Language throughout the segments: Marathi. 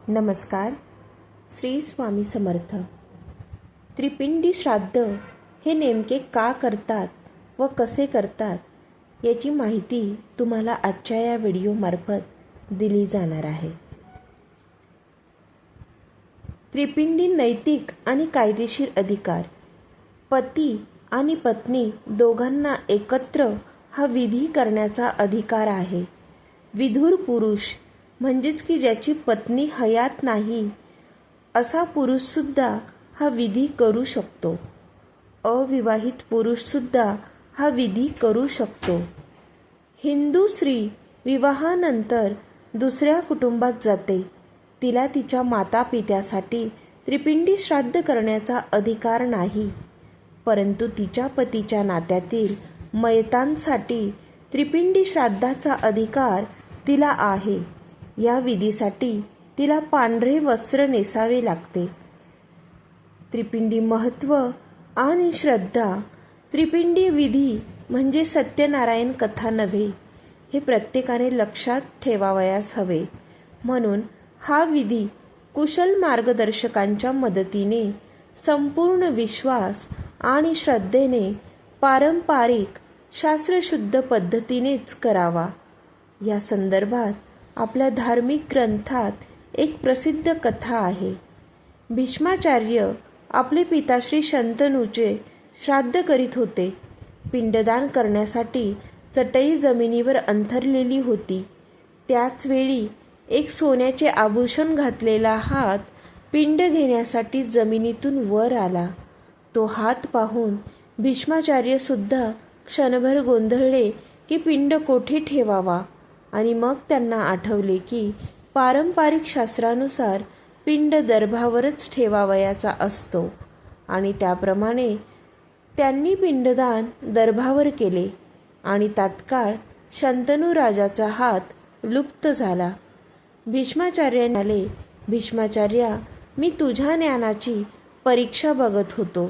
नमस्कार. श्री स्वामी समर्थ. त्रिपिंडी श्राद्ध हे नेमके का करतात व कसे करतात याची माहिती तुम्हाला आजच्या या व्हिडिओमार्फत दिली जाणार आहे. त्रिपिंडी नैतिक आणि कायदेशीर अधिकार. पती आणि पत्नी दोघांना एकत्र हा विधी करण्याचा अधिकार आहे. विधुर पुरुष म्हणजेच की ज्याची पत्नी हयात नाही असा पुरुषसुद्धा हा विधी करू शकतो. अविवाहित पुरुषसुद्धा हा विधी करू शकतो. हिंदू स्त्री विवाहानंतर दुसऱ्या कुटुंबात जाते. तिला तिच्या मातापित्यासाठी त्रिपिंडी श्राद्ध करण्याचा अधिकार नाही, परंतु तिच्या पतीच्या नात्यातील मयतांसाठी त्रिपिंडी श्राद्धाचा अधिकार तिला आहे. या विधीसाठी तिला पांढरे वस्त्र नेसावे लागते. त्रिपिंडी महत्त्व आणि श्रद्धा. त्रिपिंडी विधी म्हणजे सत्यनारायण कथा नव्हे, हे प्रत्येकाने लक्षात ठेवावयास हवे. म्हणून हा विधी कुशल मार्गदर्शकांच्या मदतीने संपूर्ण विश्वास आणि श्रद्धेने पारंपरिक शास्त्रशुद्ध पद्धतीनेच करावा. या संदर्भात आपल्या धार्मिक ग्रंथात एक प्रसिद्ध कथा आहे. भीष्माचार्य आपले पिताश्री शंतनूचे श्राद्ध करीत होते. पिंडदान करण्यासाठी चटई जमिनीवर अंथरलेली होती. त्याच वेळी एक सोन्याचे आभूषण घातलेला हात पिंड घेण्यासाठी जमिनीतून वर आला. तो हात पाहून भीष्माचार्य सुद्धा क्षणभर गोंधळले की पिंड कोठे ठेवावा, आणि मग त्यांना आठवले की पारंपरिक शास्त्रानुसार पिंड दर्भावरच ठेवावयाचा असतो, आणि त्याप्रमाणे त्यांनी पिंडदान दर्भावर केले आणि तात्काळ शंतनू राजाचा हात लुप्त झाला. भीष्माचार्याने आले, भीष्माचार्या, मी तुझ्या ज्ञानाची परीक्षा बघत होतो.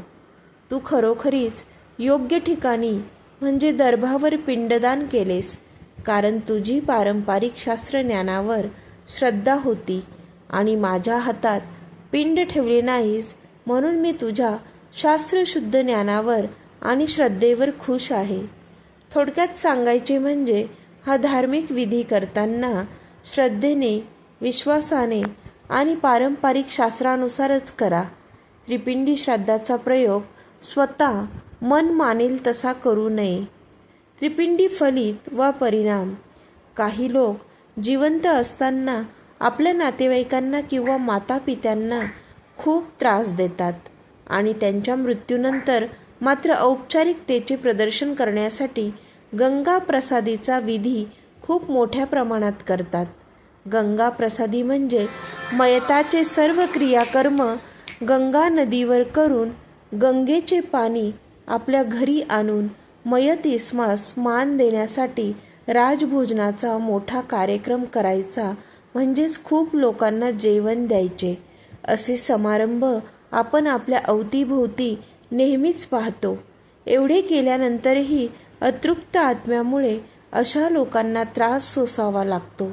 तू खरोखरीच योग्य ठिकाणी म्हणजे दर्भावर पिंडदान केलेस, कारण तुझी पारंपरिक शास्त्रज्ञानावर श्रद्धा होती आणि माझ्या हातात पिंड ठेवले नाहीस, म्हणून मी तुझ्या शास्त्रशुद्ध ज्ञानावर आणि श्रद्धेवर खुश आहे. थोडक्यात सांगायचे म्हणजे हा धार्मिक विधी करताना श्रद्धेने, विश्वासाने आणि पारंपरिक शास्त्रानुसारच करा. त्रिपिंडी श्राद्धाचा प्रयोग स्वतः मन मानेल तसा करू नये. त्रिपिंडी फलित वा परिणाम. काही लोक जिवंत असताना आपल्या नातेवाईकांना किंवा मातापित्यांना खूप त्रास देतात आणि त्यांच्या मृत्यूनंतर मात्र औपचारिकतेचे प्रदर्शन करण्यासाठी गंगा प्रसादीचा विधी खूप मोठ्या प्रमाणात करतात. गंगा प्रसादी म्हणजे मयताचे सर्व क्रियाकर्म गंगा नदीवर करून गंगेचे पाणी आपल्या घरी आणून मयतीस्मास मान देण्यासाठी राजभोजनाचा मोठा कार्यक्रम करायचा, म्हणजेच खूप लोकांना जेवण द्यायचे. असे समारंभ आपण आपल्या अवतीभोवती नेहमीच पाहतो. एवढे केल्यानंतरही अतृप्त आत्म्यामुळे अशा लोकांना त्रास सोसावा लागतो.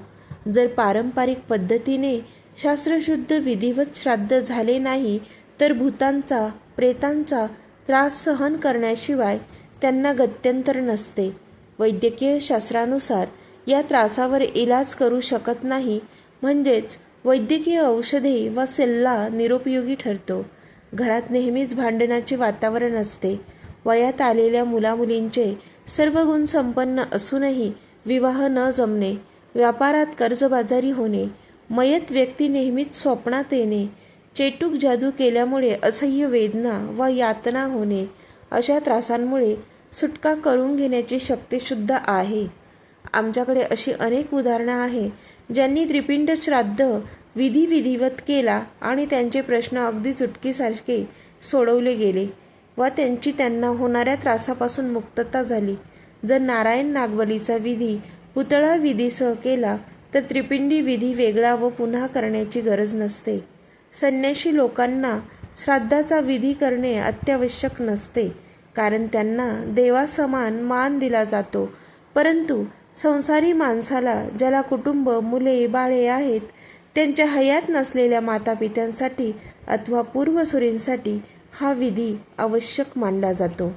जर पारंपरिक पद्धतीने शास्त्रशुद्ध विधिवत श्राद्ध झाले नाही तर भूतांचा, प्रेतांचा त्रास सहन करण्याशिवाय त्यांना गत्यंतर नसते. वैद्यकीय शास्त्रानुसार या त्रासावर इलाज करू शकत नाही, म्हणजेच वैद्यकीय औषधे वा सल्ला निरुपयोगी ठरतो. घरात नेहमीच भांडणाचे वातावरण असते. वयात आलेल्या मुलामुलींचे सर्व गुण संपन्न असूनही विवाह न जमणे, व्यापारात कर्जबाजारी होणे, मयत व्यक्ती नेहमीच स्वप्नात येणे, चेटूक जादू केल्यामुळे असह्य वेदना व यातना होणे, अशा त्रासांमुळे सुटका करून घेण्याची शक्तीसुद्धा आहे. आमच्याकडे अशी अनेक उदाहरणं आहे ज्यांनी त्रिपिंड श्राद्ध विधिवत केला आणि त्यांचे प्रश्न अगदी चुटकीसारखे सोडवले गेले व त्यांना होणाऱ्या त्रासापासून मुक्तता झाली. जर नारायण नागबलीचा विधी पुतळा विधीसह केला तर त्रिपिंडी विधी वेगळा व पुन्हा करण्याची गरज नसते. संन्याशी लोकांना श्राद्धाचा विधी करणे अत्यावश्यक नसते, कारण त्यांना देवासमान मान दिला जातो. परंतु संसारी माणसाला, ज्याला कुटुंब, मुले, बाळे आहेत, त्यांच्या हयात नसलेल्या मातापित्यांसाठी अथवा पूर्वसुरींसाठी हा विधी आवश्यक मानला जातो.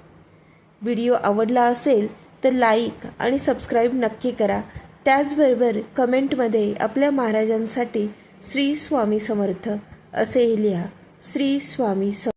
व्हिडिओ आवडला असेल तर लाईक आणि सबस्क्राईब नक्की करा. त्याचबरोबर कमेंटमध्ये आपल्या महाराजांसाठी श्री स्वामी समर्थ असेही लिहा. श्री स्वामी समर्थ.